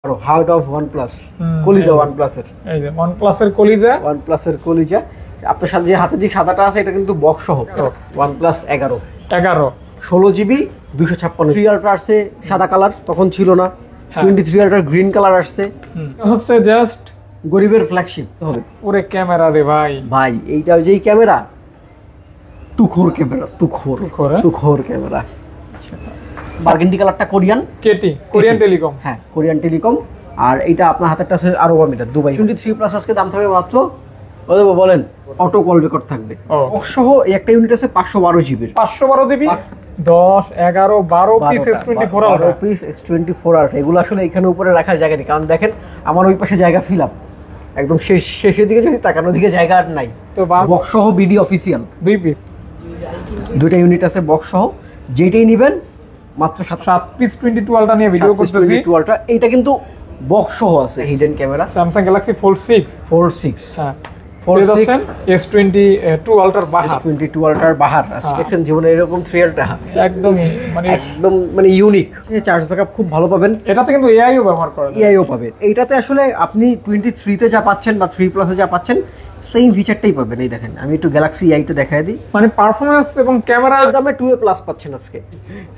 Heart of OnePlus, কলিজা OnePlus এর, এই যে OnePlus এর কলিজা, OnePlus এর কলিজা। আপনার সাথে যে হাতে যে সাদাটা আছে এটা কিন্তু বক্স সহ OnePlus 11 16GB 256। 3 আলট্রা আসছে সাদা কালার, তখন ছিল না। 23 আলট্রা গ্রিন কালার আসছে, হচ্ছে জাস্ট গরিবের ফ্ল্যাগশিপ হবে। ওরে ক্যামেরা রে ভাই, ভাই এইটা যেই ক্যামেরা, তুখোর ক্যামেরা, তুখোর ক্যামেরা। বার্গেন্ডি কালারটা কোরিয়ান, কোরিয়ান টেলিকম। হ্যাঁ কোরিয়ান টেলিকম। আর এটা আপনার হাতেরটা আছে আরো মিটার দুবাই 23 প্লাস। আজকে দাম থাকবে মাত্র বলেন, অটো কল রেকর্ড থাকবে সহ। একটা ইউনিট আছে 512GB, 512GB 10 11 12 piece S24 ultra, piece S24 ultra. এগুলো আসলে এখানে উপরে রাখার জায়গা নেই, কারণ দেখেন আমার ওই পাশে জায়গা ফিল আপ, একদম শেষের দিকে যদি তাকানোর দিকে জায়গা আর নাই। তো বক্স সহ বিডি অফিসিয়াল 2 পিস, দুইটা ইউনিট আছে বক্স সহ। যেটাই নেবেন মাত্র 7 পিস 22 আলট্রা নিয়ে ভিডিও করতেছি। 22 আলট্রা এইটা কিন্তু বক্স সহ আছে, hidden camera. Samsung Galaxy Fold 6। হ্যাঁ, S22 আলট্রার বাহার, S22 আলট্রার বাহার দেখছেন জীবনে এরকম 3 আলট্রা একদমই মানে ইউনিক। চার্জ ব্যাকআপ খুব ভালো পাবেন। এটাতে কিন্তু এআইও ব্যবহার করা যায়, এআইও পাবেন। এইটাতে আসলে আপনি 23 তে যা পাচ্ছেন বা 3 প্লাসে যা পাচ্ছেন সেম ফিচারটাই পাবেন। এই দেখেন আমি একটু গ্যালাক্সি AI টা দেখায় দিই। মানে পারফরম্যান্স এবং ক্যামেরার দামে 2A প্লাস পাচ্ছেন আজকে।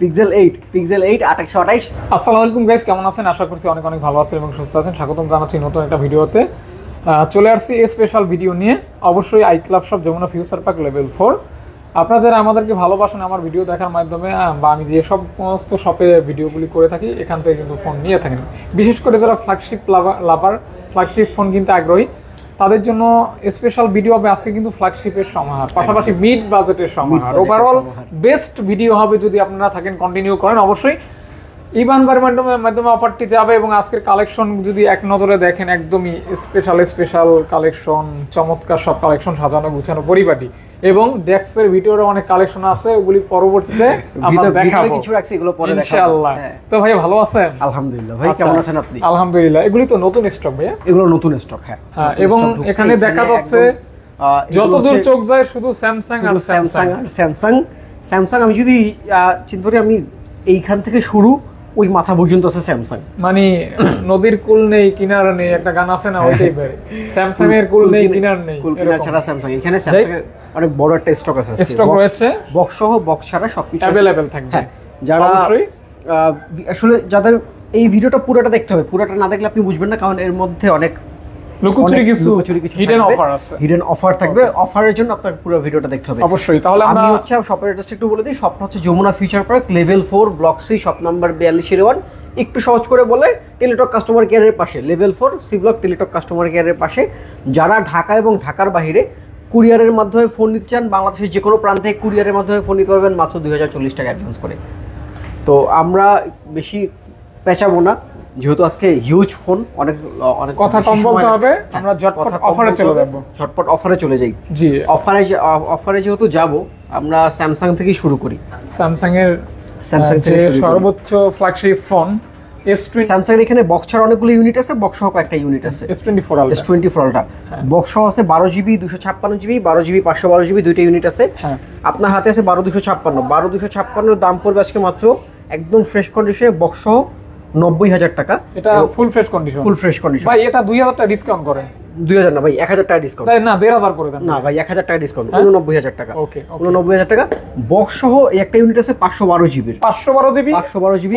পিক্সেল 8 2828। আসসালামু আলাইকুম গাইস, কেমন আছেন? আশা করছি অনেক অনেক ভালো আছেন এবং সুস্থ আছেন। স্বাগতম জানাচ্ছি নতুন একটা ভিডিওতে। চলে আসছি স্পেশাল ভিডিও নিয়ে, অবশ্যই I club shop Jamuna future park level 4। আপনারা যারা আমাদেরকে ভালোবাসেন আমার ভিডিও দেখার মাধ্যমে, বা আমি যে সমস্ত শপে ভিডিওগুলি করে থাকি এখান থেকে কিন্তু ফোন নিয়ে থাকেন, বিশেষ করে যারা ফ্ল্যাগশিপ লাভার, ফ্ল্যাগশিপ ফোন কিনতে আগ্রহী তাদের জন্য স্পেশাল ভিডিও হবে আজকে। কিন্তু ফ্ল্যাগশিপের সমাহার, পাশাপাশি মিড বাজেটের সমাহার, ওভারঅল বেস্ট ভিডিও হবে। যদি আপনারা থাকেন কন্টিনিউ করেন, অবশ্যই ইবান বারের মাধ্যমে অফারটি যাবে। এবং আজকের কালেকশন যদি এক নজরে দেখেন, একদমই স্পেশাল কালেকশন, চমৎকার সব কালেকশন, সাজানো গুছানো পরিপাটি। এবং ডেক্সের ভিডিওর অনেক কালেকশন আছে, ওগুলি পরবর্তীতে আমরা দেখাবো, কিছু রাখছি এগুলো পরে দেখাবো ইনশাআল্লাহ। তো ভাই ভালো আছেন? আলহামদুলিল্লাহ। ভাই কেমন আছেন আপনি? আলহামদুলিল্লাহ। এগুলি তো নতুন স্টক ভাইয়া? এগুলো নতুন স্টক। হ্যাঁ, এবং এখানে দেখা যাচ্ছে যতদূর চোখ যায় শুধু স্যামসাং আর স্যামসাং। আমি যদি চিন্তা করি, আমি এইখান থেকে শুরু ওই মাথা পর্যন্ত আছে স্যামসাং। মানে নদীর কুল নেই কিনারা নেই, একটা গান আছে না, ওইটাই বেরে স্যামসাং এর কুল নেই কিনার নেই, কুল কিনার ছাড়া স্যামসাং। এখানে স্যামসাং এর অনেক বড় একটা স্টক আছে, স্টক রয়েছে, বক্স সহ বক্স ছাড়া সবকিছু अवेलेबल থাকবে। হ্যাঁ, যারা আসলে যাদের এই ভিডিওটা পুরোটা দেখতে হবে, পুরোটা না দেখলে আপনি বুঝবেন না, কারণ এর মধ্যে অনেক লুকোচুরি কিছু হিডেন অফার আছে, হিডেন অফার থাকবে। অফারের জন্য আপনাকে পুরো ভিডিওটা দেখতে হবে অবশ্যই। তাহলে আমি হচ্ছে শপের অ্যাড্রেসটা একটু বলে দিই। শপটা হচ্ছে Jamuna future park level 4 block C, shop number 4201। একটু সহজ করে বলে টেলিটক কাস্টমার কেয়ারের পাশে, level 4 C block Teletalk customer কেয়ারের পাশে। যারা ঢাকা এবং ঢাকার বাইরে কুরিয়ারের মাধ্যমে ফোন নিতে চান, বাংলাদেশের যে কোনো প্রান্তে কুরিয়ারের মাধ্যমে ফোন নিতে পারবেন মাত্র 2040 টাকা অ্যাডভান্স করে। তো আমরা বেশি পেঁচাবো না, যেহেতু আজকে হিউজ ফোন, অনেক কথা কম বলতে হবে। আমরা ঝটপট অফারে চলে যাব, ঝটপট অফারে চলে যাই। জি, অফারে যেহেতু যাব, আমরা স্যামসাং থেকেই শুরু করি। স্যামসাং থেকে সর্বোচ্চ ফ্ল্যাগশিপ ফোন S20। স্যামসাং এর এখানে বক্স ছাড়া অনেকগুলো ইউনিট আছে, বক্স সহ একটা ইউনিট আছে S24 আলট্রা। বক্স সহ আছে 12GB 256GB, 12GB 512GB, দুইটা ইউনিট আছে। আপনার হাতে আছে 12256 দাম পড়বে আজকে মাত্র একদম ফ্রেশ কন্ডিশনে বক্স সহ 90,000 টাকা। এটা ফুল ফ্রেশ কন্ডিশন, ভাই। এটা 2000 টাকা ডিসকাউন্ট করেন। 2000 না ভাই, 1000 টাকা ডিসকাউন্ট। তাই না, 1500 করে দেন না ভাই, 1000 টাকা ডিসকাউন্ট, 89,000 টাকা। ওকে, 89,000 টাকা। বক্স সহ একটা ইউনিট আছে 512GB, 512GB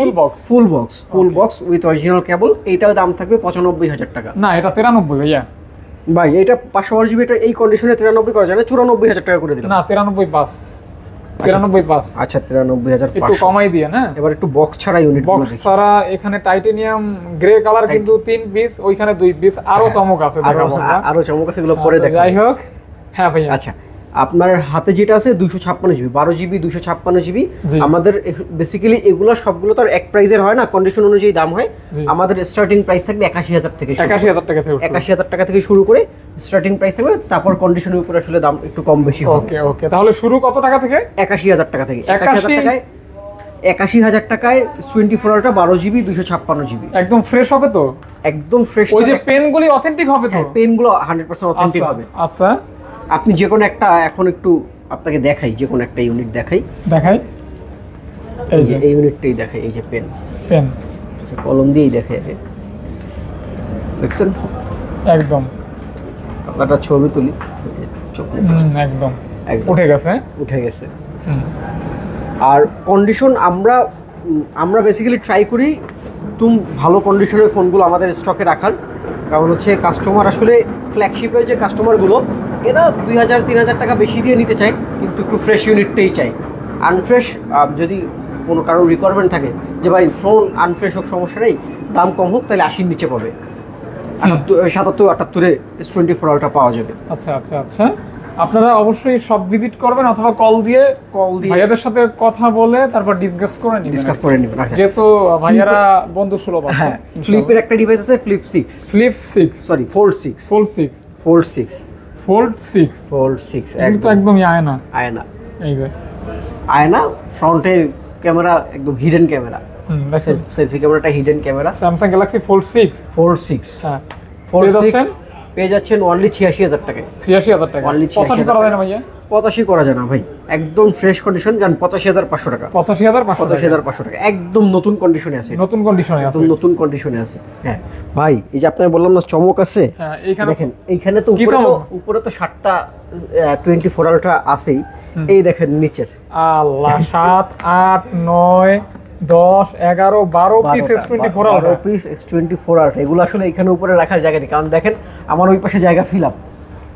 full box with original কেবল। এইটার দাম থাকবে 95,000 টাকা। না, এটা 93 ভাইয়া। ভাই এটা 512GB, এটা এই কন্ডিশনে 93 করা যায় না, 94,000 টাকা করে দিলাম। না, 93.5। আচ্ছা 93,000 একটু কমাই দিয়ে না। এবার একটু বক্স ছাড়া ইউনিট, বক্স ছাড়া এখানে টাইটেনিয়াম গ্রে কালার কিন্তু 3 পিস, ওইখানে 2 পিস, আরো চমক আছে, দেখাবো আরো চমক আছে, এগুলো পরে দেখাবো। যাই হোক, হ্যাঁ ভাই। আচ্ছা, আপনার হাতে যেটা আছে 256GB, 12GB 256GB। আমাদের বেসিক্যালি এগুলো সবগুলো তো আর এক প্রাইজের হয় না, কন্ডিশন অনুযায়ী দাম হয়। আমাদের স্টার্টিং প্রাইস থাকবে 81,000 থেকে, 81,000 টাকা থেকে শুরু করে স্টার্টিং প্রাইস থাকবে। তারপর কন্ডিশনের উপর আসলে দাম একটু কম বেশি হবে। ওকে, তাহলে শুরু কত টাকা থেকে? 81,000 টাকা থেকে। 81,000 টাকায় 24 আলট্রা 12GB 256GB একদম ফ্রেশ হবে তো? একদম ফ্রেশ। ওই যে পেনগুলি অথেন্টিক হবে তো? পেনগুলো 100% অথেন্টিক হবে। আচ্ছা, আপনি যে কোনো একটা, এখন একটু আপনাকে দেখাই, যে কোনো একটা ইউনিট দেখাই। এই যে এই ইউনিটটাই দেখাই। এই যে পেন পেন কলম দিয়েই দেখাই। দেখছেন একদম আপনারা ছবি তুলি একদম একদম উঠে গেছে। উঠে গেছে। আর কন্ডিশন আমরা বেসিক্যালি ট্রাই করি তুম ভালো কন্ডিশনের ফোনগুলো আমাদের স্টকে রাখার, কারণ হচ্ছে কাস্টমার আসলে ফ্ল্যাগশিপের যে কাস্টমারগুলো এরা 2000-3000 টাকা বেশি দিয়ে নিতে চায়, কিন্তু একটু ফ্রেশ ইউনিটটাই চাই। আনফ্রেশ যদি কোনো কারোর রিকোয়ারমেন্ট থাকে যে ভাই ফোন আনফ্রেশ হোক সমস্যা নেই, দাম কম হোক, তাহলে 80 নিচে পাবে, 77-78-এ S24 Ultra পাওয়া যাবে। আচ্ছা আচ্ছা আচ্ছা, আপনারা অবশ্যই সব ভিজিট করবেন অথবা কল দিয়ে ভাইয়াদের সাথে কথা বলে তারপর ডিসকাস করে নেবেন, যেহেতু ভাইয়ারা বন্ধু সুলভ আছে। হ্যাঁ, ফ্লিপের একটা ডিভাইস আছে ফ্লিপ 6 সরি ফোল্ড 6 কিন্তু একদমই আয়না এই যে আয়না, ফ্রন্টে ক্যামেরা একদম হিডেন ক্যামেরা, সেলফি ক্যামেরাটা hidden camera. Samsung Galaxy fold 6 হ্যাঁ ফোল্ড 6 পেয়ে যাচ্ছেন অনলি 86,000 টাকায়। 86,000 টাকা, 85 করা যায় না ভাইয়া? 85 করা যায় না ভাই, একদম ফ্রেশ কন্ডিশন, জান 85,500 টাকা। 85,500 টাকা একদম নতুন কন্ডিশনে আছে, নতুন কন্ডিশনে আছে, নতুন কন্ডিশনে আছে। হ্যাঁ ভাই, এই যে আপনাকে বললাম না চমক আছে, দেখেন এইখানে তো উপরে তো 7টা 24 Ultra আছেই, এই দেখেন নিচের আল্লাহ 7 8 9 10 11 12 piece S24 Ultra, 12 piece S24 Ultra। এগুলো আসলে এখানে উপরে রাখার জায়গা নেই, কারণ দেখেন আমার ওই পাশে জায়গা ফিল আপ,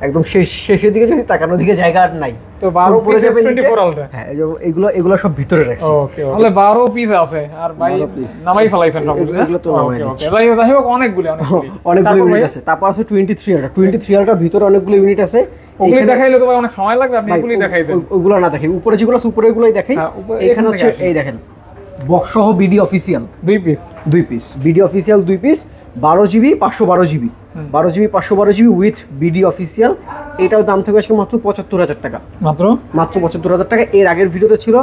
একদম শেষের দিকে যদি তাকানোর দিকে জায়গা আর নাই, তো 12 পিস S24 Ultra। হ্যাঁ এগুলো সব ভিতরে রাখছি। ওকে, তাহলে 12 পিস আছে, আর ভাই নামাই ফেলাইছেন সবগুলো? এগুলো তো নামাই দিচ্ছি, যাই হোক অনেকগুলো ইউনিট আছে। তারপর আছে 23 Ultra। 23 Ultra ভিতরে অনেকগুলো ইউনিট আছে, ওগুলো দেখাইলে তো ভাই অনেক সময় লাগবে, আপনি এগুলোই দেখাই দেন। ওগুলো না দেখাই, উপরে যেগুলো আছে উপরেগুলোই দেখাই। এখানে হচ্ছে এই দেখেন বক্স সহ BD official 2 piece BD official 2 piece 12 GB 512 GB 12 GB 512 GB with BD official. এটাও দাম থাকবে আজকে মাত্র 75,000 টাকা, মাত্র 75,000 টাকা। এর আগের ভিডিওতে ছিল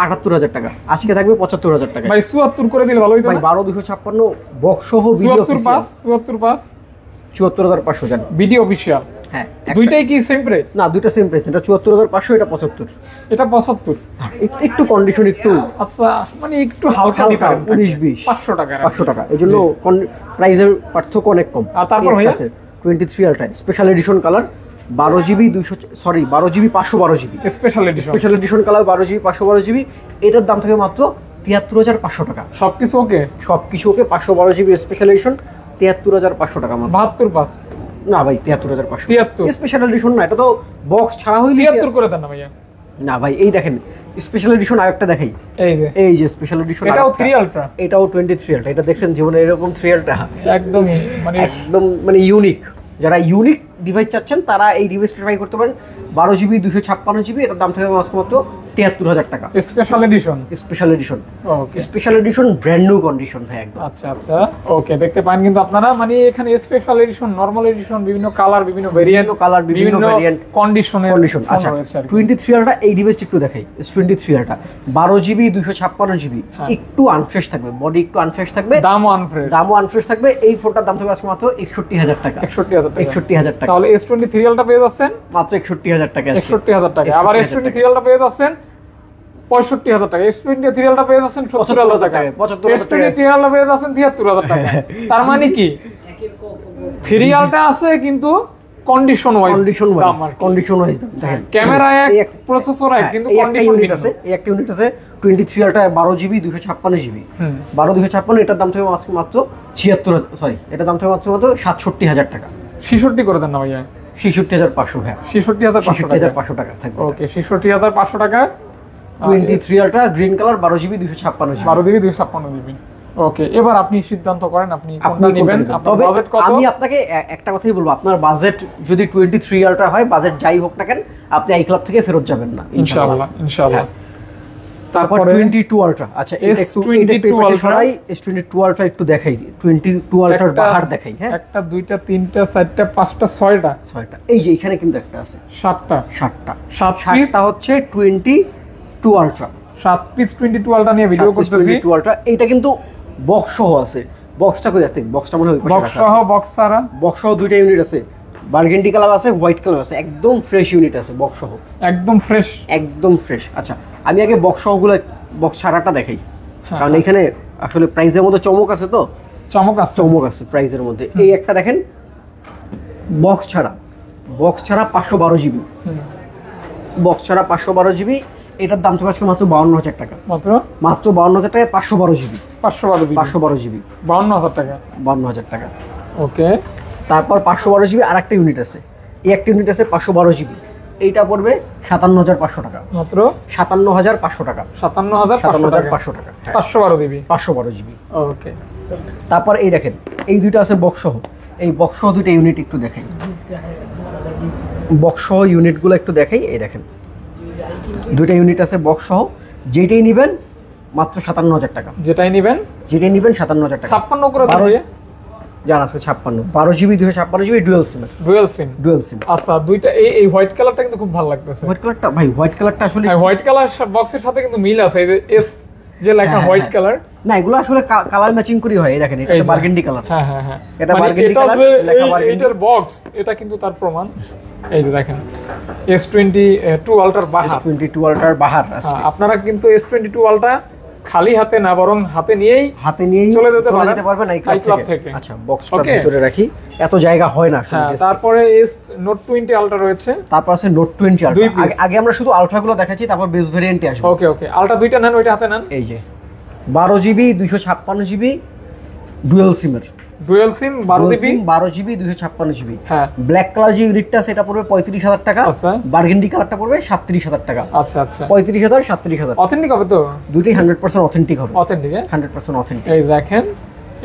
78,000 টাকা, আজকে থাকবে 75,000 টাকা। ভাই 74 করে দিলে ভালো হইতো ভাই, 12,256 বক্স সহ বিডি অফিসিয়াল 74,500 জান বিডি অফিসিয়াল। হ্যাঁ, দুইটাই কি সেম প্রাইস? না, দুইটা সেম প্রাইস, এটা 74,500, এটা 75। এটা 75, একটু কন্ডিশন একটু আচ্ছা, মানে একটু হালকা ডিফারেন্স, 19-20 500 টাকা, এজন্য প্রাইসের পার্থক্য অনেক কম। আর তারপর ভাই আছে 23 Ultra special edition colour 12 GB 512 GB special edition colour 12 GB 512 GB. এটার দাম থাকে মাত্র 73,500 টাকা। সবকিছু ওকে 512 জিবি স্পেশাল এডিশন 73,500 টাকা মাত্র। 72 না ভাই, 73,500 73 স্পেশাল এডিশন না, এটা তো বক্স ছাড়া হইলে 73 করে দেন না ভাইয়া। না ভাই, এই দেখেন স্পেশাল এডিশন আরেকটা দেখাই, এই যে স্পেশাল এডিশন, এটাও 3 Ultra, এটাও 23 Ultra। এটা দেখছেন জীবনে এরকম 3 Ultra একদমই মানে ইউনিক। যারা ইউনিক ডিভাইস চাচ্ছেন তারা এই ডিভাইসটা ট্রাই করতে পারেন। 12 জিবি 256 জিবি, এটার দাম থাকবে মাত্র 73,000 টাকা। Special edition brand new condition ভাই একদম। আচ্ছা আচ্ছা, ওকে, দেখতে পান কিন্তু আপনারা, মানে এখানে স্পেশাল এডিশন, নরমাল এডিশন, বিভিন্ন কালার, বিভিন্ন ভেরিয়েন্ট, কন্ডিশন। আচ্ছা, 23 Ultra এই ডিভাইসটা একটু দেখাই। 23 Ultra 12 জিবি 256 জিবি, একটু আনফ্রেশ থাকবে, বডি একটু আনফ্রেশ থাকবে, দামও আনফ্রেশ থাকবে। এই ফোনটার দাম থাকবে আজকে মাত্র 61,000 টাকা। 61,000 টাকা। তাহলে S23 Ultra পেয়ে যাচ্ছেন মাত্র 61,000 টাকা। 61,000 টাকা। আবার S23 Ultra পেয়ে যাচ্ছেন 65,000 টাকা। S23 Ultra পেয়ে যাচ্ছেন 70,000 টাকা। S23 Ultra পেয়ে যাচ্ছেন 73,000 টাকা। তার মানে কি 3 Ultra আছে কিন্তু কন্ডিশন ওয়াইজ দেখেন, ক্যামেরা এক, প্রসেসর এক, কিন্তু কন্ডিশন ইউনিট আছে। এই একটা ইউনিট আছে 23 Ultra 12 জিবি 256 জিবি 12/256। এটার দাম থাকবে মাত্র 67,000 টাকা। 66 করে দেন না ভাইয়া। 66,500 ভাই, 66,500 টাকা থাকবে। ওকে, 66,500 টাকা। 23 Ultra green colour 12 GB 256 GB. Okay, এবার আপনি সিদ্ধান্ত করেন আপনি কোনটা নেবেন, আপনার বাজেট কত। আমি আপনাকে একটা কথাই বলবো, আপনার বাজেট যদি 23 Ultra হয়, বাজেট যাই হোক না কেন, আপনি iCloud থেকে ফেরত যাবেন না ইনশাআল্লাহ। তারপর 22 Ultra, আচ্ছা S22 Ultra একটু দেখাই। 22 Ultra বাহার দেখাই। হ্যাঁ, একটা, দুইটা, তিনটা, চারটা, পাঁচটা, ছয়টা। এই যে এখানে কিন্তু একটা আছে, 7টা হচ্ছে 22 Ultra। 7 পিস 22 Ultra নিয়ে ভিডিও করতেছি। 22 Ultra এইটা কিন্তু বক্স সহ আছে। বক্সটা কই দেখতে, বক্সটা মনে হয় বক্স সহ দুইটা ইউনিট আছে, বার্গেন্ডি কালার আছে, হোয়াইট কালার আছে, একদম ফ্রেশ ইউনিট আছে বক্স সহ, একদম ফ্রেশ। আচ্ছা, আমি আগে বক্স সহগুলো, বক্স ছাড়াটা দেখাই, কারণ এখানে আসলে প্রাইসের মধ্যে চমক আছে। তো চমক আছে, চমক আছে প্রাইসের মধ্যে। এই একটা দেখেন বক্স ছাড়া 512 জিবি, বক্স ছাড়া 512 জিবি, এটার দাম থাকবে আজকে মাত্র 52,000 টাকা। মাত্র 52,000 টাকায় 512 জিবি, 512 জিবি 52,000 টাকা, 52,000 টাকা। ওকে। তারপর 512 জিবি আর একটা ইউনিট আছে, এই একটা ইউনিট আছে 512 জিবি, এইটা পড়বে 57,500 টাকা, মাত্র 57,500 টাকা, 57,500 টাকা, 512 জিবি, 512 জিবি। ওকে। তারপর এই দেখেন এই দুইটা আছে বক্স সহ, এই বক্স সহ দুইটা ইউনিট একটু দেখাই, বক্স সহ ইউনিটগুলো একটু দেখাই। এই দেখেন দুইটা ইউনিট আছে বক্স সহ, যেটাই নেবেন মাত্র 57,000 টাকা, যেটাই নেবেন 57,000 টাকা। 56 করে দিবে জান আজকে 56, 12 জিবি 256 জিবি ডুয়াল সিম। আচ্ছা, দুইটা এই হোয়াইট কালারটা কিন্তু খুব ভালো লাগতেছে। হোয়াইট কালারটা ভাই, হোয়াইট কালারটা আসলে হোয়াইট কালার বক্সের সাথে কিন্তু মিল আছে, এই যে এস যে লেখা হোয়াইট কালার, না এগুলো আসলে কালার ম্যাচিং করি হয়। এই দেখেন এটা বারগেন্ডি কালার, হ্যাঁ এটা বারগেন্ডি কালার, লেখা বারগেন্ডি। এটার বক্স এটা কিন্তু তার প্রমাণ। এই যে দেখেন S22 আলট্রার বাহার, S22 আলট্রার বাহার। আপনারা কিন্তু S22 আলট্রা খালি হাতে না, বরং হাতে নিয়েই চলে যেতে পারবেন এই ক্লাব থেকে। আচ্ছা, বক্সটা ভিতরে রাখি, এত জায়গা হয় না আসলে। তারপরে Note 20 আলট্রা রয়েছে, তারপর আছে Note 20 আলট্রা। আগে আমরা শুধু আলট্রা গুলো দেখাচ্ছি, তারপর বেস ভেরিয়েন্টে আসবে। ওকে, আলট্রা দুইটা নেন, ওইটা হাতে নেন। এই যে 12 জিবি 256 জিবি ডুয়াল সিমের, 12 জিবি 256 জিবি। হ্যাঁ, ব্ল্যাক কালার যে ইউনিটটা সেটা পড়বে 35,000 টাকা, বারগেন্ডি কালারটা পড়বে 37,000 টাকা। আচ্ছা, 35,000 37,000। অথেন্টিক হবে তো? দুটোই 100% অথেন্টিক হবে। 100% অথেন্টিক। এই দেখেন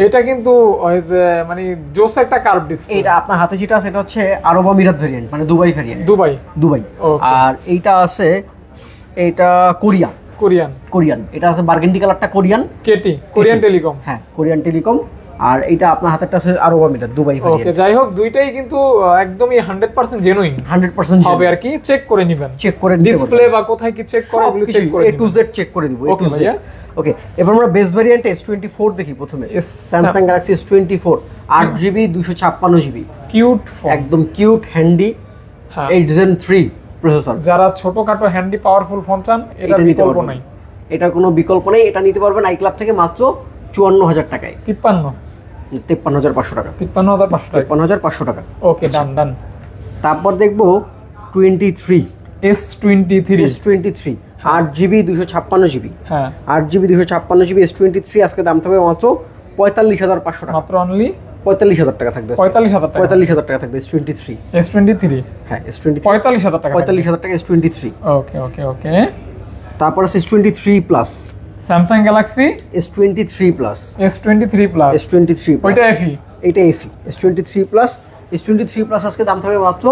এটা কিন্তু ওই যে মানে জোস একটা কার্ভ ডিসপ্লে। এটা আপনার হাতে যেটা আছে এটা হচ্ছে আরব আমিরাত ভেরিয়েন্ট, মানে দুবাই ভেরিয়েন্ট। দুবাই। আর এইটা আছে, এটা কোরিয়ান। এটা আছে বারগেন্ডি কালারটা কোরিয়ান টেলিকম। হ্যাঁ, কোরিয়ান টেলিকম। আর এটা আপনার হাতেরটা আছে আরব আমিরাত দুবাই ভেরিয়েন্ট। ওকে, যাই হোক দুইটাই কিন্তু একদমই 100% জেনুইন, 100% হবে আর কি। চেক করে নেবেন, চেক করে ডিসপ্লে বা কোথায় কি চেক করে এগুলো চেক করে A to Z চেক করে দিব। ওকে, এবার আমরা বেস ভেরিয়েন্ট S24 দেখি প্রথমে। Samsung Galaxy S24 8GB 256GB, cute phone, একদম কিউট, হ্যান্ডি, 8 Gen 3 প্রসেসর। যারা ছোটখাটো হ্যান্ডি পাওয়ারফুল ফোন চান, এটা বিকল্প নাই, এটা কোনো বিকল্প নেই। এটা নিতে পারবেন আইক্লাব থেকে মাত্র 54,000 টাকায়। 53,500 টাকা। 53,500 টাকা। ওকে, ডান। তারপর দেখবো 23 S23 8GB 256GB। হ্যাঁ, 8GB 256GB S23 আজকে দাম থাকবে মাত্র 45,500 টাকা। মাত্র অনলি 45,000 টাকা থাকবে। 45,000 টাকা থাকবে S23। হ্যাঁ, S23 45,000 টাকা। 45,000 টাকা S23। ওকে। তারপর আছে S23 plus, Samsung Galaxy S23 plus. ওইটা FE, এটা FE। S23 প্লাস আজকে দাম থাকবে মাত্র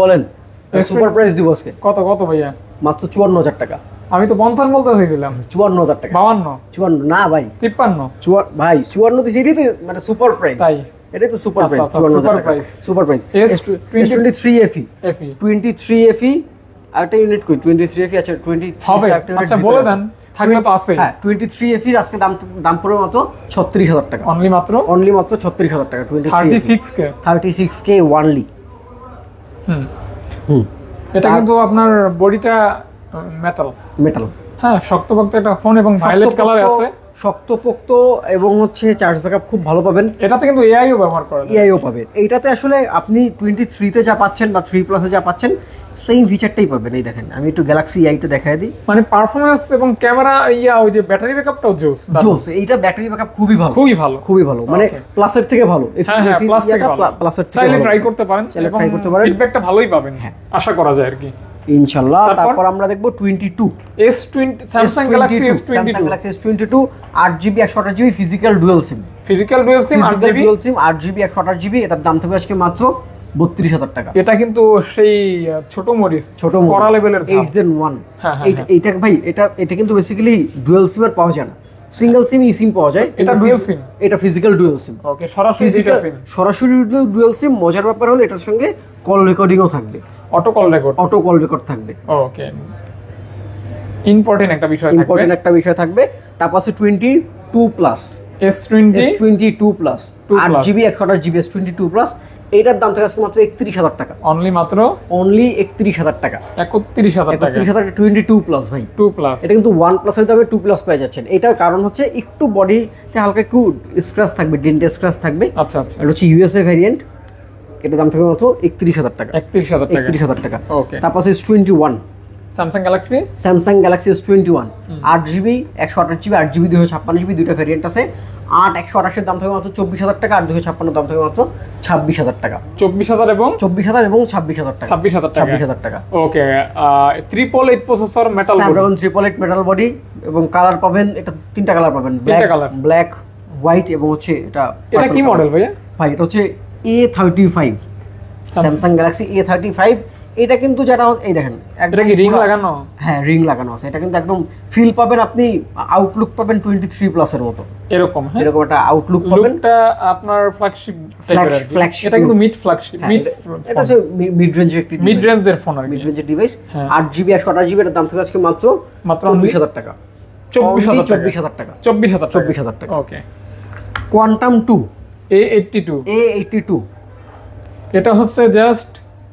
বলেন সুপার প্রাইস দিব আজকে। কত ভাইয়া? মাত্র 54,000 টাকা। আমি তো 50 বলতে চাইছিলাম। 54,000 টাকা। 52 না ভাই, 53 ভাই 54 দিছি, এটাই তো মানে সুপার প্রাইস। তাই এটাই তো সুপার প্রাইস। 54,000 টাকা super price. S23 FE 23 FE আরেকটা ইউনিট কই 23 FE। আচ্ছা 20 হবে, আচ্ছা বলে দেন, থাকলে তো আছে। হ্যাঁ, 23 FE এর আজকে দাম পড়বে মাত্র 36,000 টাকা। অনলি মাত্র 36,000 টাকা। 36K only. এটা কিন্তু আপনার বডিটা মেটাল। হ্যাঁ, শক্তপোক্ত একটা ফোন এবং ভায়োলেট কালারে আছে। শক্তপোক্ত এবং হচ্ছে চার্জ ব্যাকআপ খুব ভালো পাবেন। এটাতে কিন্তু এআইও ব্যবহার করা যায়। এআইও পাবেন এইটাতে। আসলে আপনি 23 তে যা পাচ্ছেন বা 3 প্লাসে যা পাচ্ছেন সেম ফিচারটাই পাবেন। এই দেখেন, আমি একটু গ্যালাক্সি আইটা দেখায় দিই। মানে পারফরম্যান্স এবং ক্যামেরা ওই যে ব্যাটারি ব্যাকআপটাও জোস। এইটা ব্যাটারি ব্যাকআপ খুবই ভালো, মানে প্লাসের থেকে ভালো। প্লাসের থেকে ট্রাই করতে পারেন, ফিডব্যাকটা ভালোই পাবেন, আশা করা যায় আর কি, ইনশাআল্লাহ। তারপর আমরা দেখব 22 Samsung Galaxy S22 8GB 128GB physical dual SIM 8GB 128GB। এটার দাম থাকবে আজকে মাত্র 32,000 টাকা। এটা কিন্তু সেই ছোট মরিচ কড়া লেভেলের 8 Gen 1। এইটা ভাই, এটা কিন্তু বেসিক্যালি ডুয়াল সিম এর পাওয়া যায় না, সিঙ্গেল সিম ই সিম পাওয়া যায়। এটা ডুয়াল সিম, এটা ফিজিক্যাল ডুয়াল সিম। ওকে, সরাসরি ডুয়াল সিম। মজার ব্যাপার হলো এটার সঙ্গে কল রেকর্ডিংও থাকবে, অটো কল রেকর্ড থাকবে। ওকে, ইম্পর্টেন্ট একটা বিষয় থাকবে। তারপর আছে 22 plus S22 plus 8GB 128GB S22 plus. এটার দাম থাকে আজকে মাত্র 31,000 টাকা, অনলি মাত্র অনলি 31,000 টাকা, 31,000 টাকা, 31,000 22 প্লাস ভাই, 2 প্লাস। এটা কিন্তু 1 প্লাসের দামে 2 প্লাস পেয়ে যাচ্ছেন। এটার কারণ হচ্ছে একটু বডিতে হালকা একটু স্ক্র্যাচ থাকবে, ডেন্টে স্ক্র্যাচ থাকবে। আচ্ছা আচ্ছা, এটা হচ্ছে ইউএসএ ভ্যারিয়েন্ট, এটার দাম থাকবে মাত্র 31,000 টাকা, 31,000 টাকা, 31,000 টাকা। ওকে। তারপর আছে S21, Samsung Galaxy, Samsung Galaxy S21 8GB 128GB 8GB 256GB দুইটা ভ্যারিয়েন্ট আছে। 8 128 এর দাম থাকবে মাত্র 24,000 টাকা, আর 256 দাম থাকবে মাত্র 26,000 টাকা, 24,000 এবং 24,000 এবং 26,000 টাকা, 26,000 টাকা, 26,000 টাকা। ওকে। 888 processor, metal body, Snapdragon 888 metal body, এবং কালার পাবেন, এটা তিনটা কালার পাবেন, তিনটা কালার, ব্ল্যাক, হোয়াইট এবং হচ্ছে এটা কি মডেল ভাইয়া? ভাই এটা হচ্ছে A35, স্যামসাং গ্যালাক্সি A35। এটা কিন্তু যারা এই দেখেন, এটা কি রিং লাগানো? হ্যাঁ, রিং লাগানো আছে। এটা কিন্তু একদম ফিল পাবেন আপনি, আউটলুক পাবেন 23 প্লাসের মতো, এরকম। হ্যাঁ, এরকম একটা আউটলুক পাবেন। লুকটা আপনার ফ্ল্যাগশিপ টাইপের আর কি। flagship এটা কিন্তু মিড ফ্ল্যাগশিপ, মিড, এটা হচ্ছে মিড রেঞ্জের একটি মিড রেঞ্জের ফোন আর কি, মিড রেঞ্জের ডিভাইস। হ্যাঁ। 8GB 128GB এর দাম থেকে আজকে মাত্র 24,000 টাকা, 24,000 টাকা, 24,000 টাকা, 24,000 টাকা। ওকে। কোয়ান্টাম 2 A82, এটা হচ্ছে জাস্ট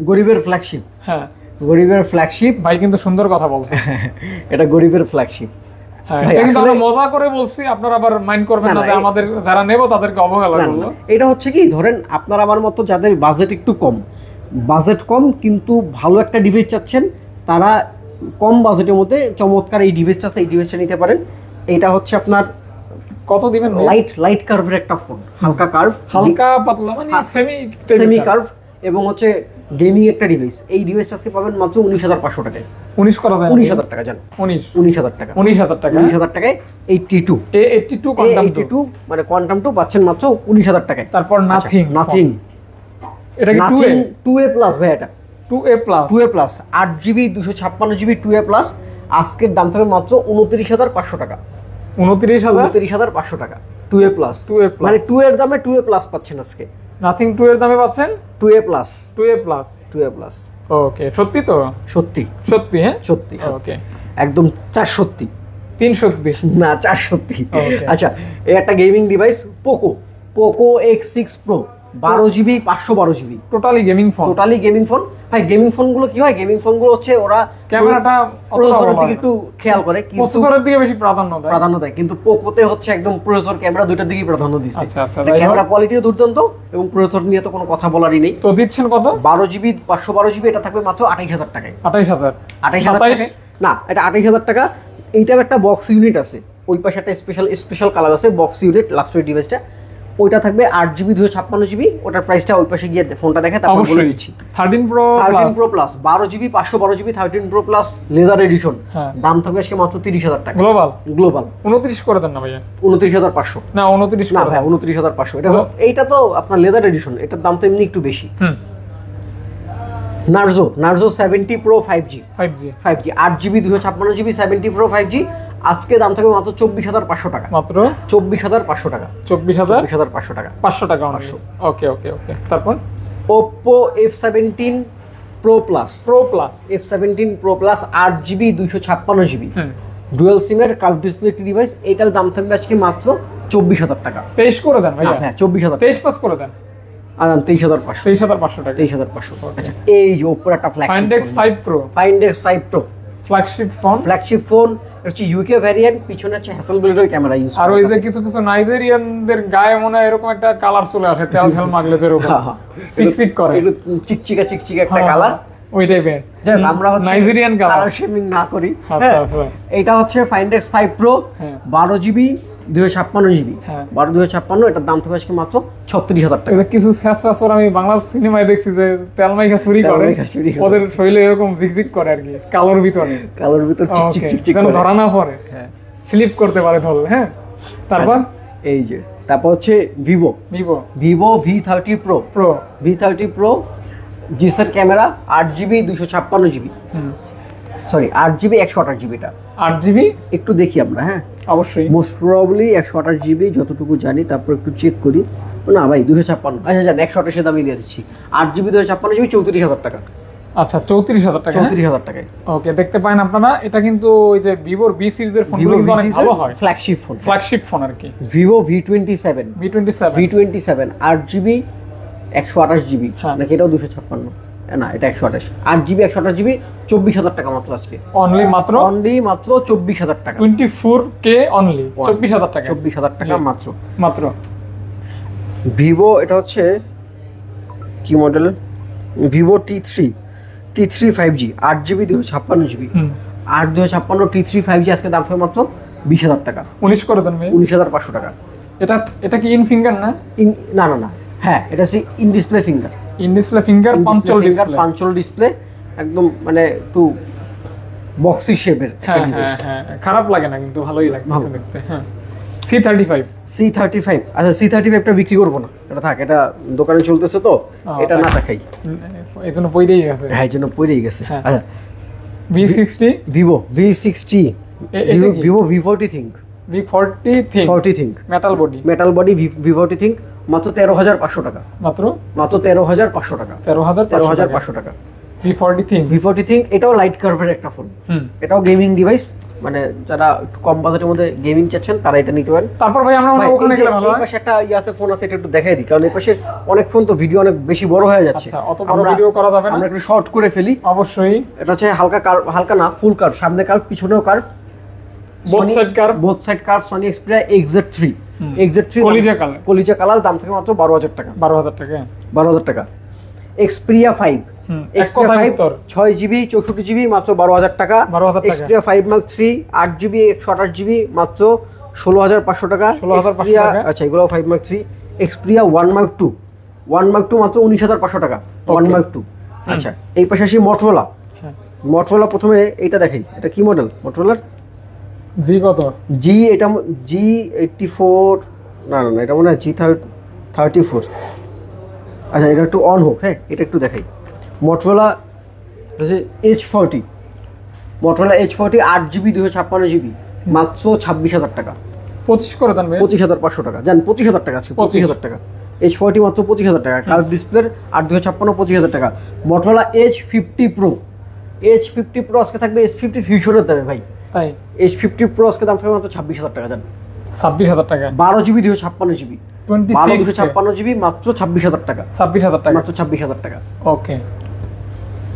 গরিবের ফ্ল্যাগশিপ, হ্যাঁ গরিবের ফ্ল্যাগশিপ ভাই, কিন্তু সুন্দর কথা বলছে। এটা গরিবের ফ্ল্যাগশিপ। হ্যাঁ, ভাই, এটা কিন্তু আসলে- আমরা মজা করে বলছি, আপনারা আবার মাইন্ড করবেন না, না না, যে আমাদের যারা নেব তাদেরকে অবহেলা না, করলো। না, এটা হচ্ছে কি, ধরেন আপনার আমার মতো যাদের বাজেট একটু কম, বাজেট কম কিন্তু ভালো একটা ডিভাইস চাচ্ছেন, তারা কম বাজেটের মধ্যে চমৎকার এই ডিভাইসটা আছে, এই ডিভাইসটা নিতে পারেন। এটা হচ্ছে আপনার কত দিবেন ভাই? লাইট কার্ভের একটা ফোন, হালকা কার্ভ, হালকা পাতলা, মানে সেমি কার্ভ, এবং হচ্ছে গেমিং একটা ডিভাইস। এই ডিভাইসটা আজকে পাবেন মাত্র 19,500 টাকায়, 19 করা যায় না? 19,000 টাকা, জান 19,000 টাকা, 19,000 টাকা, 19,000 টাকায় 82 A82 কোয়ান্টাম 2। মানে কোয়ান্টাম 2 পাচ্ছেন মাত্র 19,000 টাকায়। তারপর নাথিং, নাথিং, এটা কি 2A? 2A প্লাস ভাই, এটা 2A plus, 2A plus 8GB 256GB 2A plus আজকের দাম থাকবে মাত্র 29,500 টাকা, 29,000, 29,500 টাকা 2A প্লাস। 2A plus। মানে 2 এর দামে 2A প্লাস পাচ্ছেন আজকে, নাথিং 2 এর দামে পাচ্ছেন 2A plus, 2A plus. 2A plus. ওকে, সত্যি তো? সত্যি সত্যি, হ্যাঁ সত্যি, ওকে। একদম 4 সত্যি 3 সত্যি না, 4 সত্যি। Okay. আচ্ছা, এই একটা gaming device Poco X6 Pro 12GB 512GB, totally gaming phone. Totally gaming phone. ভাই গেমিং ফোনগুলো কি হয়, গেমিং ফোনগুলো হচ্ছে ওরা ক্যামেরাটা প্রসেসরের দিকে একটু খেয়াল করে, কিন্তু প্রসেসরের দিকে বেশি প্রাধান্য দেয়, কিন্তু পোকোতে হচ্ছে একদম প্রসেসর ক্যামেরা দুইটার দিকেই প্রাধান্য দিচ্ছে। আচ্ছা, আচ্ছা, যাই হোক। ক্যামেরা কোয়ালিটিও দুর্দান্ত এবং প্রসেসর নিয়ে তো কোনো কথা বলারই নেই। তো দিচ্ছেন কত? 12GB 512GB, এটা থাকবে মাত্র 28,000 টাকায়। 28,000, 28,000 টাকায় না, এটা 28,000 টাকা। এইটার একটা বক্স ইউনিট আছে, ওই পাশে একটা স্পেশাল কালার আছে বক্স ইউনিট, লাস্টের ডিভাইসটা ওইটা থাকবে 8GB 256GB। ওটার প্রাইসটা ওই পাশে গিয়ে ফোনটা দেখে তারপর বলে দিচ্ছি। 13 Pro 13 Pro Plus 12GB 512GB 13 Pro Plus leather addition, হ্যাঁ। দাম থাকবে আজকে মাত্র 30,000 টাকা, গ্লোবাল। গ্লোবাল 29 করে দেন না ভাইয়া? 29,500 না, 29 না করে ভাই, দেন। 29,500। এটা এইটা তো আপনার লেদার এডিশন, এটার দাম তো এমনি একটু বেশি। হুম। Narzo 70 Pro 5G 5G 8GB 256GB 70 Pro 5G আজকে দাম থাকবে মাত্র 24,500 টাকা, মাত্র 24,500 টাকা, 24,500 টাকা। 500 টাকা অনলি। ওকে ওকে ওকে। তারপর Oppo F17 Pro Plus Pro Plus, F17 Pro Plus 8GB 256GB হুম, ডুয়াল সিমের কার্ভ ডিসপ্লে একটি ডিভাইস। এটার দাম থাকবে আজকে মাত্র 24,000 টাকা। 23 করে দেন ভাইয়া? হ্যাঁ, 24,000, 23 পাস করে দেন। 23,500, 23,500 টাকা। 23,500। আচ্ছা, এই যে Oppo একটা Find flagship X5 Pro, Find X5 Pro flagship phone. Flagship phone, এটা হচ্ছে ইউকে ভ্যারিয়েন্ট, পিছনে হচ্ছে হ্যাসেলব্লেডের ক্যামেরা ইউজ আর ওই যে কিছু কিছু নাইজেরিয়ানদের গায়ে মনে হয় এরকম একটা কালার চলে আসে, তেল ঠেল মাগলে যেরকম চিকচিক করে, একটু চিকচিকা একটা কালার, ওই টাইপের। আমরা হচ্ছে নাইজেরিয়ান কালার কালার। শেমিং না করি। আচ্ছা, হ্যাঁ, আচ্ছা। এটা হচ্ছে Find X5 Pro হ্যাঁ। 12GB 256GB হ্যাঁ। 12/256, এটার দাম থাকবে আজকে মাত্র 36,000 টাকা। এটা কিছু শেষ আমি বাংলা সিনেমায় দেখছি যে তেল মাইখা চুরি করে, তেলমাইখা চুরি করে। ওদের শরীরে এরকম ঝিকঝিক করে আর কি, কালোর ভিতরে, কালোর ভিতর চিকচিক ওকে, চিকচিক যেন করে। ধরা না পড়ে, হ্যাঁ। স্লিপ করতে পারে ধরলে। হ্যাঁ, তারপর এই যে তারপর হচ্ছে Vivo Vivo V30 Pro pro, V30 Pro জিসের camera 8GB 256GB, sorry 8GB 128GB, টা 8GB একটু দেখি আমরা। হ্যাঁ, অবশ্যই। মোস্ট প্রবাবলি 128GB যতটুকু জানি, তারপর একটু চেক করি। না ভাই 256, আচ্ছা জান 128 দামই দিয়ে দিচ্ছি। 8GB 256GB 34,000 টাকা। আচ্ছা, 34,000 টাকা। 34,000 টাকায়। ওকে, দেখতে পারেন আপনারা, এটা কিন্তু ওই যে ভিভোর বি সিরিজের ফোনগুলো কিন্তু অনেক ভালো হয়, ফ্ল্যাগশিপ ফোন, ফ্ল্যাগশিপ ফোন আর কি। Vivo V27 V27 8GB 128 GB হ্যাঁ। নাকি এটাও 256? না, এটা 128, 8 জিবি 128 জিবি 24,000 টাকা মাত্র আজকে। অনলি মাত্র 24,000 টাকা, 24K অনলি 24,000 টাকা। 24,000 টাকা জি। মাত্র। মাত্র ভিভো, এটা হচ্ছে কি model? Vivo T3 5G 8 GB 256 GB, 256 T3 5G আজকে দাম থাকবে মাত্র 20,000 টাকা, 19 করে দেন ভাই। 19,500 টাকা। এটা কি ইন ফিঙ্গার না? না না না, হ্যাঁ এটা হচ্ছে in display finger, in display finger পাঞ্চল display. পাঞ্চল display, একদম মানে একটু বক্সি শেপের। হ্যাঁ হ্যাঁ হ্যাঁ, খারাপ লাগে না কিন্তু ভালোই লাগছে দেখতে। হ্যাঁ, C35। আচ্ছা C35টা বিক্রি করবো না, এটা থাক, এটা দোকানে চলতেছে তো, এটা না দেখাই। এই জন্য পইরেই গেছে। হ্যাঁ, এই জন্য পড়েই গেছে। হ্যাঁ। আচ্ছা V60, Vivo V60, Vivo V40 think, V40 think metal body. Metal body V40 think মাত্র 13,500 টাকা, মাত্র 13,500 টাকা, 13,500 টাকা। V40 think. V40 থিঙ্ক এটাও লাইট কার্ভের একটা ফোন, এটাও গেমিং ডিভাইস, মানে যারা একটু কম বাজেটের মধ্যে গেমিং চাচ্ছেন তারা এটা নিতে পারেন। তারপর ভাই আমরা ওখানে গেলে ভালো হয়। এই পাশে একটা আছে ফোন আছে, এটা একটু দেখাই দিই, কারণ এই পাশে অনেক ফোন তো ভিডিও অনেক বেশি বড় হয়ে যাচ্ছে। আচ্ছা, অত বড় ভিডিও করা যাবে না, আমরা একটু শর্ট করে ফেলি। অবশ্যই। এটা হচ্ছে হালকা না, ফুল কার্ভ, সামনে কার্ভ পিছনেও curve, both side curve, Sony Xperia XZ3 কলিজা কালার, দাম থেকে মাত্র 12,000 টাকা, 12,000 টাকা। এক্সপিরিয়া 5 6 জিবি 64 জিবি মাত্র 12,000 টাকা। এক্সপিরিয়া 5 Mark 3 8 জিবি 128 জিবি মাত্র 16,500 টাকা। আচ্ছা, এগুলো 5 Mark 3। এক্সপিরিয়া 1 Mark 2 মাত্র 19,500 টাকা, 1 Mark 2। আচ্ছা, এই পাশে আসি মোটরোলা। প্রথমে এইটা দেখাই, এটা কি মডেল মোটরোলার? জি কত? এটা G84, না এটা মনে হয় G34। আচ্ছা, এটা একটু অন হোক। হ্যাঁ, এটা একটু দেখাই। মোটরোলা H40, 8 জিবি 256 জিবি মাত্র 26,000 টাকা, 25 করে দেন ভাই। 25,500 টাকা, জান 25,000 টাকা আছে, 25,000 টাকা। H40 মাত্র 25,000 টাকা, কার্ভ ডিসপ্লের 8 256 25,000 টাকা। মোটরোলা H50 Pro আজকে থাকবে S50 ফিউশনের দামে ভাই, তাই H50 Pro আজকে দাম থাকবে মাত্র 26,000 টাকা, জান 26,000 টাকা। 12 জিবি 256 জিবি, 256 জিবি মাত্র 26,000 টাকা, 26,000 টাকা, মাত্র 26,000 টাকা। ওকে।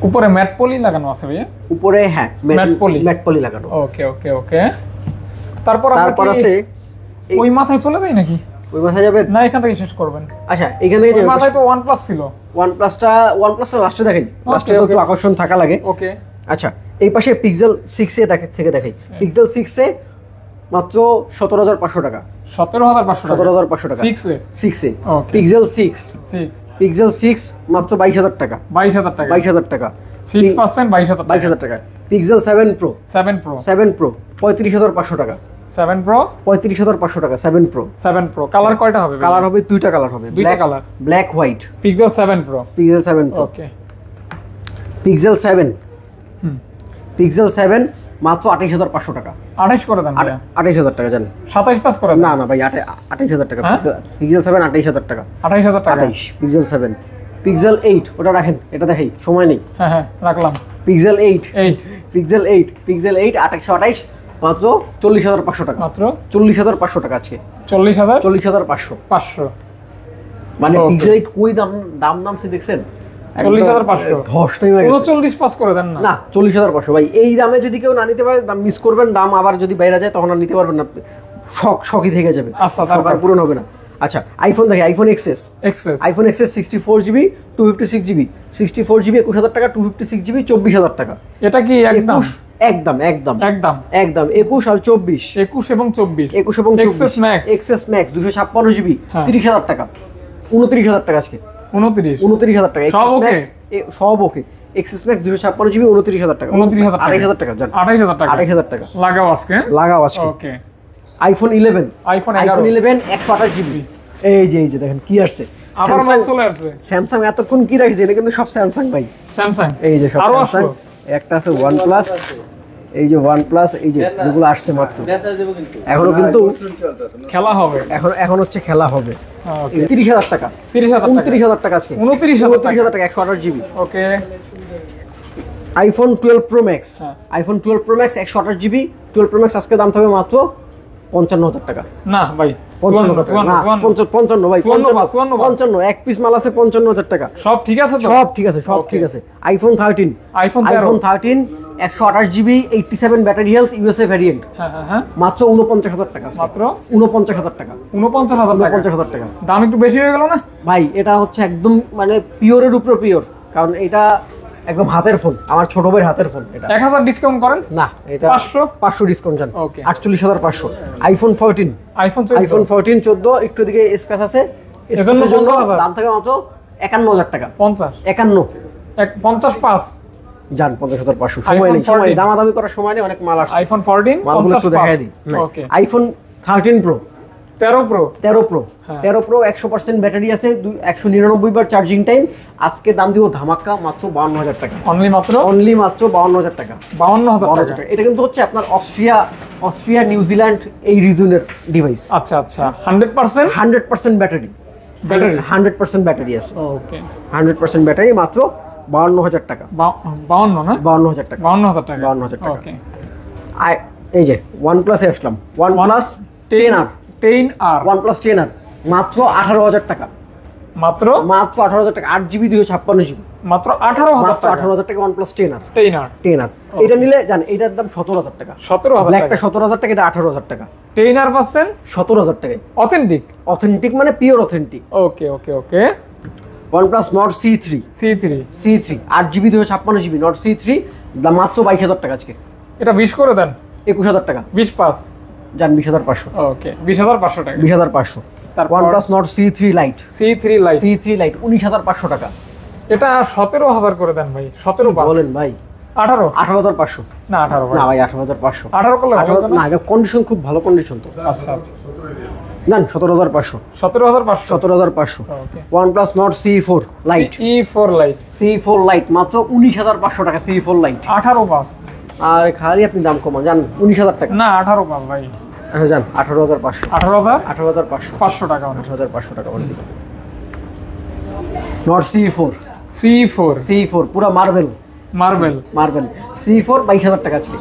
উপরে ম্যাট পলি লাগানো আছে ভাইয়া? উপরে হ্যাঁ ম্যাট পলি লাগানো। ওকে। তারপর আছে ওই মাথায় চলে যায় নাকি? ওই মাথায় যাবে না, এখান থেকে শেষ করবেন। আচ্ছা, এখান থেকে যাবে। মাথায় তো OnePlus ছিল। OnePlus-টা লাস্টে দেখাই, লাস্টে তো একটু আকর্ষণ থাকা লাগে। ওকে। আচ্ছা, এই পাশে Pixel 6 এ দেখাই। Pixel 6 এ মাত্র 17,500 টাকা, 17,500 টাকা 6 এ। Pixel 6 মাত্র 22,000 টাকা, 22,000 টাকা। 6% 22,000 টাকা। Pixel 7 Pro 35,500 টাকা, 7 Pro 35,500 টাকা। 7 Pro কালার কয়টা হবে? কালার হবে দুইটা কালার হবে, ব্ল্যাক হোয়াইট। Pixel 7 Pro ওকে। Pixel 7 মাত্র 28,500 টাকা, 28 করে দেন ভাই। 28,000 টাকা, জানেন 27 পাস করে দেন। না ভাই, 28,000 টাকা। Pixel 7 28,000 টাকা, 28,000 টাকা। Pixel 7। Pixel 8 ওটা রাখেন, এটা দেখাই, সময় নেই। হ্যাঁ রাখলাম। Pixel 8 2828 মাত্র 40,500 টাকা, মাত্র 40,500 টাকা আজকে। 40,500 মানে Pixel 8 কই দামছে দেখছেন? 40,500 ধস টাইম হয়ে গেছে। 39 পাস করে দেন না। 40,500 ভাই, এই দামে যদি কেউ না নিতে পারে, দাম মিস করবেন, দাম আবার যদি বাইরে যায় তখন আর নিতে পারবেন না, শখই থেকে যাবে। আচ্ছা, তারপর পূরণ হবে না। আচ্ছা, আইফোন দেখি, iPhone XS 64 GB 256 GB, 64 GB 21,000 টাকা, 256 জিবি 24,000 টাকা। এটা কি একদম 21 আর 24, 21 এবং 24 XS Max 256 জিবি 30,000 টাকা, 29,000 টাকা আজকে, 29,000 টাকা। সব ওকে। XS Max 256 জিবি 29,000 টাকা, 28,000 টাকা, জান 28,000 টাকা। লাগাও আজকে। ওকে। iPhone 11 128 GB. এই যে দেখেন কি আসছে, আবার মাল চলে আসছে। স্যামসাং এতক্ষণ কি রাখছে, এটা কিন্তু সব স্যামসাং ভাই, স্যামসাং। এই যে সব স্যামসাং। একটা আছে OnePlus, এই যে OnePlus, এই যে এগুলো আসছে মাত্র, এখনো কিন্তু খেলা হবে, এখন হচ্ছে খেলা হবে। 30,000 টাকা, 29,000 টাকা আজকে, 29,000 টাকা 128 জিবি। ওকে। iPhone 12 Pro Max 128 GB 12 Pro Max আজকে দাম থাকবে মাত্র 55,000 টাকা। না ভাই, 55 টাকা না 55 ভাই 55 এক পিস মাল আছে 55,000 টাকা সব ঠিক আছে তো? সব ঠিক আছে, সব ঠিক আছে। IPhone 13 iPhone 13 128 GB 87 battery health USA variant, হ্যাঁ মাত্র 49,000 টাকা। মাত্র 49,000 টাকা, 49,000 টাকা। দাম একটু বেশি হয়ে গেল না ভাই? এটা হচ্ছে একদম মানে পিওরের উপরে পিওর, কারণ এটা একদম হাতের ফোন, আমার ছোট ভাইয়ের হাতের ফোন। এটা 1000 ডিসকাউন্ট করেন না, এটা 500 ডিসকাউন্ট জান। ওকে 48,500। আইফোন 14 আইফোন 14 একটু দিকে স্পেস আছে, স্পেসের জন্য দাম থাকে মাত্র 51,000 টাকা। 55 জান 50,500। সময় নেই, দামাদামি করার সময় নেই, অনেক মাল আসছে। আইফোন 14 মালগুলো একটু দেখাই দিই। ওকে আইফোন 13 প্রো 13 প্রো 100% ব্যাটারি আছে, 199 বার চার্জিং টাইম। আজকে দাম দিব ধামাকা মাত্র 52,000 টাকা। অনলি মাত্র 52,000 টাকা। 52,000 টাকা। এটা কিন্তু হচ্ছে আপনার অস্ট্রিয়া নিউজিল্যান্ড এই রিজনের ডিভাইস। আচ্ছা 100% ব্যাটারি 100% ব্যাটারি আছে। ওকে 100% ব্যাটারি, মাত্র 52,000 টাকা। 52 না 52,000 টাকা। 52,000 টাকা। 52,000 টাকা। ওকে এই যে OnePlus এ আসলাম, OnePlus 10R OnePlus 10R মাত্র 18,000 টাকা। মাত্র 18,000 টাকা। 8GB 256GB মাত্র 18,000 টাকা। 18,000 টাকা OnePlus 10R। Okay. এটা নিলে জান এটার দাম 17,000 টাকা। 17,000 ব্ল্যাকটা টাকা। 17,000 টাকা, এটা 18,000 টাকা। 10R পাচ্ছেন 17,000 টাকায়। অথেন্টিক মানে পিওর অথেন্টিক। ওকে OnePlus Nord C3 8GB 256GB Nord C3 দাম মাত্র 22,000 টাকা আজকে। এটা 20 করে দেন। 21,000 টাকা। 20 পাস জান 20,500। ওকে 20,500 টাকা। 20,500। তারপর OnePlus Nord C3 Lite 19,500 টাকা। এটা 17,000 করে দেন ভাই। 17 পাস বলেন ভাই। 18,500 না 18 ভাই। না ভাই 18,500। 18 করলে হবে না, এটা কন্ডিশন খুব ভালো কন্ডিশন তো। আচ্ছা জান 17,500। 17,500 ওকে। OnePlus Nord C4 Lite C4 Lite মাত্র 19,500 টাকা। C4 Lite 18 pass. আর খালি আপনি দাম কমান, জান 19,000 টাকা। না 18 পাস ভাই। আচ্ছা জান 18,500। 18,500 500 টাকা। 18,500 টাকা অনলি। Nord C4 পুরো মার্বেল C4 22,000 টাকা আজকে।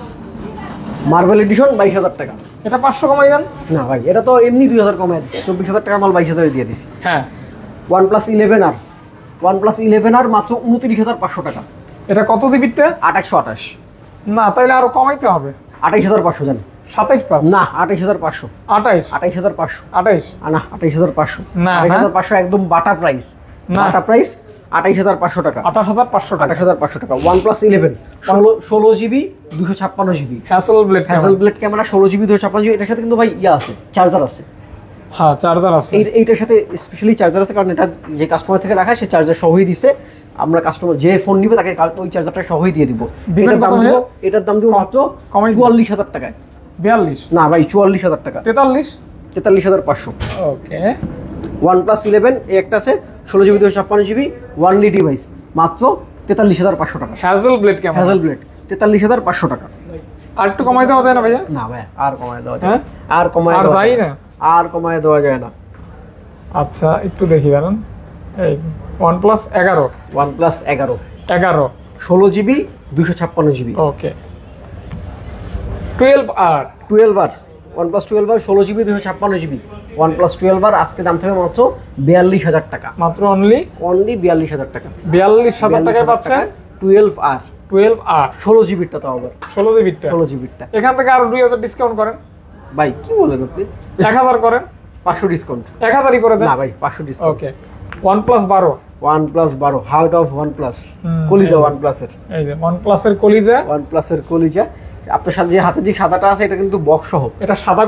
মার্বেল এডিশন 22,000 টাকা। এটা 500 কমাই দেন। না ভাই, এটা তো এমনি 2,000 কমাই দিচ্ছি। 24,000 টাকা মাল 22,000 দিয়ে দিছি। হ্যাঁ OnePlus 11R মাত্র 29,500 টাকা। এটা কত জিবিটা? 828। না তাইলে আরো কমাইতে হবে। 28,500 জান। 27 পাস না 28,500। 28,500 না 28,500। না 28,500 একদম বাটা প্রাইস। না। বাটা প্রাইস 28,500 টাকা। 28,500 টাকা। 28,500 টাকা। OnePlus 11 16GB 256GB Hasselblad camera 16GB 256GB। এটার সাথে কিন্তু ভাই আছে, চার্জার আছে। হ্যাঁ চার্জার আছে। এইটার সাথে স্পেশালি চার্জার আছে, কারণ এটা যে কাস্টমার থেকে রাখা সে চার্জার সহই দিছে। আমরা কাস্টমার যে ফোন নিবে তাকে ওই চার্জারটা সহই দিয়ে দিব। এটার দাম দিব মাত্র 44,000 টাকায়। 42 না ভাই 44,000 টাকা। 43,500। ওকে। OnePlus 11 এই একটা আছে 16GB 256GB ওয়ানলি ডিভাইস মাত্র 43,500 টাকা। হ্যাসেলব্লেড ক্যামেরা 43,500 টাকা। আর একটু কমাই দেওয়া যায় না ভাইয়া? না ভাই আর কমায় দেওয়া যায় না। আর কমায় দেওয়া যায় না। আচ্ছা একটু দেখি দাঁড়ান। এই OnePlus 11 16GB 256GB। ওকে 12R OnePlus 12R 16GB 256GB OnePlus 12R আজকে দাম থাকবে মাত্র 42,000 টাকা। মাত্র অনলি 42,000 টাকা। 42,000 টাকায় পাচ্ছেন 12R 16GBটা তো আবার 16GBটা। এখান থেকে আরো 2,000 ডিসকাউন্ট করেন ভাই। কি বলেন আপনি? 1,000 করেন। 500 ডিসকাউন্ট। 1,000ই করে দেন। না ভাই 500 discount. Okay OnePlus 12 heart of OnePlus কলিজা OnePlus এর। এই যে OnePlus এর কলিজা। আপনার সাথে যে হাতে যে সাদাটা আছে এটা কিন্তু বক্স সহ। এটা সাদা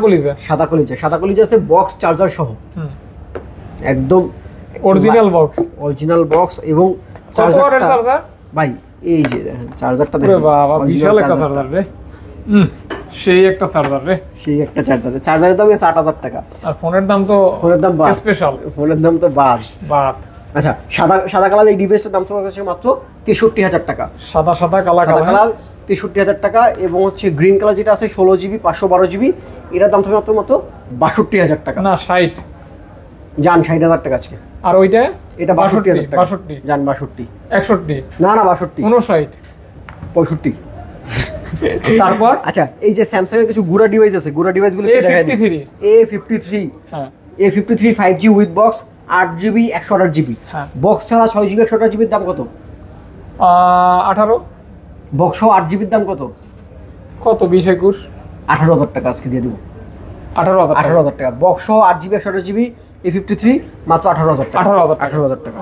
কলিজা আছে, বক্স চার্জার সহ। একদম অরিজিনাল বক্স এবং চার্জার ভাই এই যে দেখেন চার্জারটা দেখেন। বাবা বিশাল একটা চার্জার রে। সেই একটা চার্জার রে। চার্জারের দাম 8,000 টাকা। আর ফোনের দাম স্পেশাল। ফোনের দাম তো বাদ। আচ্ছা সাদা কালার এই ডিভাইসটার দাম হচ্ছে মাত্র 63,000 টাকা। সাদা কালার 63,000 টাকা। এবং হচ্ছে গ্রিন কালার যেটা আছে 16GB 512GB এটার দাম থাকবে মাত্র 62,000 টাকা। না 60 জান 60,000 টাকা আজকে। আর ওইটা এটা 62,000 টাকা। 62 জান 62 61 না 62 59 65 তারপর আচ্ছা এই যে স্যামসাং এর কিছু গুড়া ডিভাইস আছে, গুড়া ডিভাইস গুলো A53 A53 হ্যাঁ A53 5G with box 8GB 128GB হ্যাঁ বক্স ছাড়া 6GB 128GB দাম কত? 18 বক্স সহ 8GB দাম কত? কত 20 21 18,000 টাকা আজকে দিয়ে দিব। 18,000 18,000 টাকা বক্স সহ 8GB 128GB A53 মাত্র 18,000 টাকা। 18,000 টাকা।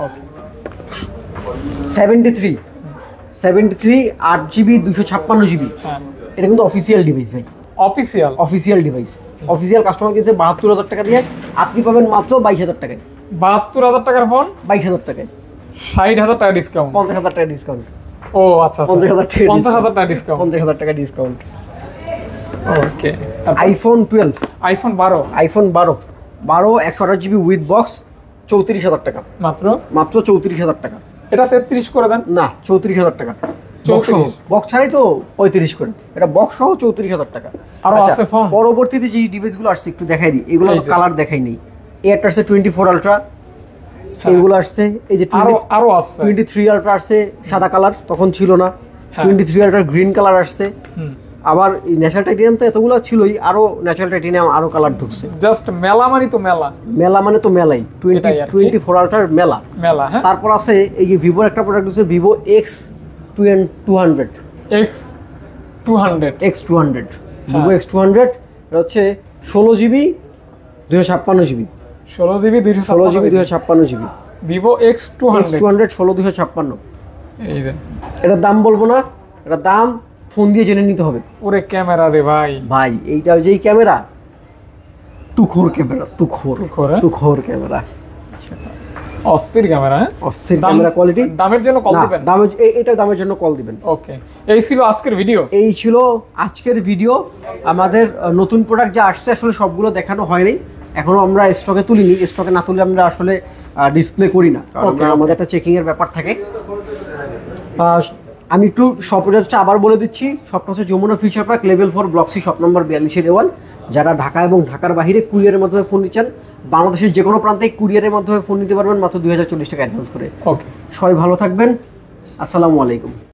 73 8GB 256GB হ্যাঁ এটা কিন্তু অফিসিয়াল ডিভাইস ভাই, অফিসিয়াল ডিভাইস। অফিসিয়াল কাস্টমার কিনছে 72,000 টাকা দিয়ে, আপনি পাবেন মাত্র 22,000 টাকায়। 72,000 টাকার ফোন 22,000 টাকায়, 60,000 টাকা ডিসকাউন্ট, 50,000 টাকা ডিসকাউন্ট। ও আচ্ছা 50,000 টাকা ডিসকাউন্ট, 50,000 টাকা discount. Okay iPhone 12, iPhone 12 128GB with box 34,000 টাকা, মাত্র 34,000 টাকা। এটা 33 করে দেন না 34,000 টাকা 34 বক্স ছাড়াই তো 35 করে, এটা বক্স সহ 34,000 টাকা। আরো আচ্ছা, আছে ফোন পরবর্তীতে যে ডিভাইসগুলো আসছে একটু দেখাই দিই, এগুলো এই যে। কালার দেখাই নেই। এটা আসছে 24 আলট্রা, এগুলো আসছে এই যে আরো আছে 23 আলট্রা আসছে সাদা কালার, তখন ছিল না। হ্যাঁ। 23 আলট্রা গ্রিন কালার আসছে, হুম আবার এই ন্যাচারাল টাইটেনিয়াম তো এতগুলো ছিলই, আরো ন্যাচারাল টাইটেনিয়াম আরো কালার ঢুকছে। জাস্ট মেলা মানে তো মেলা মেলা মানে তো মেলাই, এটাই আর কি। 24 আলট্রার মেলা। হ্যাঁ তারপর আছে এই যে ভিভোর একটা প্রোডাক্ট হচ্ছে Vivo X200, X200 Vivo X200 এটা হচ্ছে 16GB 256GB 16GB 256GB Vivo X200 16 256। এই যে এটার দাম বলবো না, এটার দাম ফোন দিয়ে জেনে নিতে হবে। ওরে ক্যামেরা রে ভাই ভাই এইটা যেই ক্যামেরা, তুখোর ক্যামেরা, তুখোর, হ্যাঁ? তুখোর ক্যামেরা, অস্থির ক্যামেরা অস্থির ক্যামেরা কোয়ালিটি। দামের জন্য কল দিবেন, এটা দামের জন্য কল দিবেন। ওকে এই ছিল আজকের ভিডিও, এই ছিল আজকের ভিডিও। আমাদের নতুন প্রোডাক্ট যা আসছে আসলে সবগুলো দেখানো হয়নি, এখনো আমরা স্টকে তুলিনি। স্টকে না তুলে আমরা আসলে ডিসপ্লে করি না, কারণ আমাদের একটা চেকিং এর ব্যাপার থাকে। আমি একটু শপটা আবার বলে দিচ্ছি, শপটা হচ্ছে Jamuna future park level 4 block C shop number 42 যারা ঢাকা এবং ঢাকার বাইরে কুরিয়ারের মাধ্যমে ফোন নিচ্ছেন, বাংলাদেশের যে কোনো প্রান্তে কুরিয়ারের মাধ্যমে ফোন নিতে পারবেন মাত্র 2040 টাকা অ্যাডভান্স করে। ওকে সবাই ভালো থাকবেন, আসসালামু আলাইকুম।